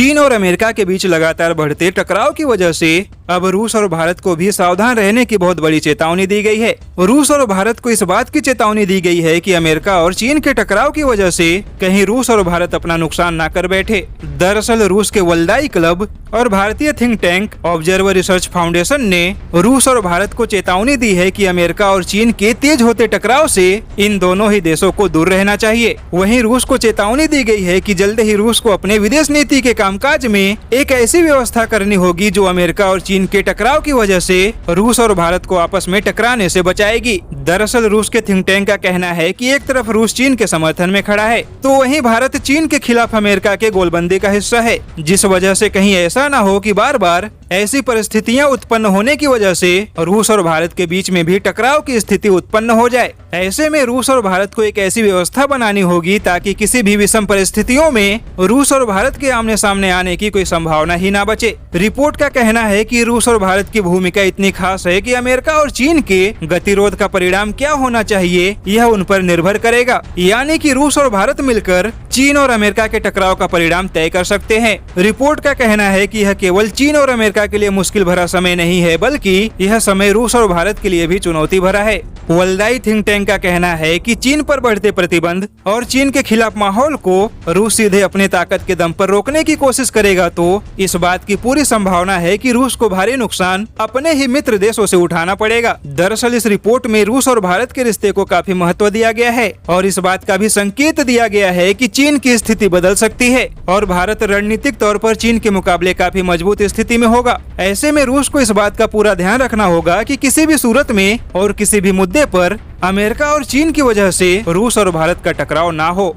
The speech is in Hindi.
चीन और अमेरिका के बीच लगातार बढ़ते टकराव की वजह से अब रूस और भारत को भी सावधान रहने की बहुत बड़ी चेतावनी दी गई है। रूस और भारत को इस बात की चेतावनी दी गई है कि अमेरिका और चीन के टकराव की वजह से कहीं रूस और भारत अपना नुकसान ना कर बैठे। दरअसल रूस के वल्दाई क्लब और भारतीय think tank observer research foundation ने रूस और भारत को चेतावनी दी है कि अमेरिका और चीन के तेज होते टकराव से इन दोनों ही देशों को दूर रहना चाहिए। वहीं रूस को चेतावनी दी गई है कि जल्द ही रूस को अपने विदेश नीति के कामकाज में एक ऐसी व्यवस्था करनी होगी जो अमेरिका और चीन के टकराव की वजह से रूस और भारत को आपस में टकराने से बचाएगी। दरअसल रूस के थिंक टैंक का कहना है कि एक तरफ रूस चीन के समर्थन में खड़ा है तो वहीं भारत चीन के खिलाफ अमेरिका के गोलबंदी का हिस्सा है, जिस वजह से कहीं ऐसा न हो कि बार बार ऐसी परिस्थितियां उत्पन्न होने की वजह से रूस और भारत के बीच में भी टकराव की स्थिति उत्पन्न हो जाए। ऐसे में रूस और भारत को एक ऐसी व्यवस्था बनानी होगी ताकि किसी भी विषम परिस्थितियों में रूस और भारत के आमने सामने आने की कोई संभावना ही ना बचे। रिपोर्ट का कहना है कि रूस और भारत की भूमिका इतनी खास है कि अमेरिका और चीन के गतिरोध का परिणाम क्या होना चाहिए यह उन पर निर्भर करेगा। यानी कि रूस और भारत मिलकर चीन और अमेरिका के टकराव का परिणाम तय कर सकते हैं। रिपोर्ट का कहना है कि यह केवल चीन और अमेरिका के लिए मुश्किल भरा समय नहीं है, बल्कि यह समय रूस और भारत के लिए भी चुनौती भरा है। वल्दाई थिंक टैंक का कहना है कि चीन पर बढ़ते प्रतिबंध और चीन के खिलाफ माहौल को रूस सीधे अपने ताकत के दम पर रोकने की कोशिश करेगा तो इस बात की पूरी संभावना है कि रूस को भारी नुकसान अपने ही मित्र देशों से उठाना पड़ेगा। दरअसल इस रिपोर्ट में रूस और भारत के रिश्ते को काफी महत्व दिया गया है और इस बात का भी संकेत दिया गया है कि चीन की स्थिति बदल सकती है और भारत रणनीतिक तौर पर चीन के मुकाबले काफी मजबूत स्थिति में होगा। ऐसे में रूस को इस बात का पूरा ध्यान रखना होगा कि किसी भी सूरत में और किसी भी मुद्दे पर अमेरिका और चीन की वजह से रूस और भारत का टकराव ना हो।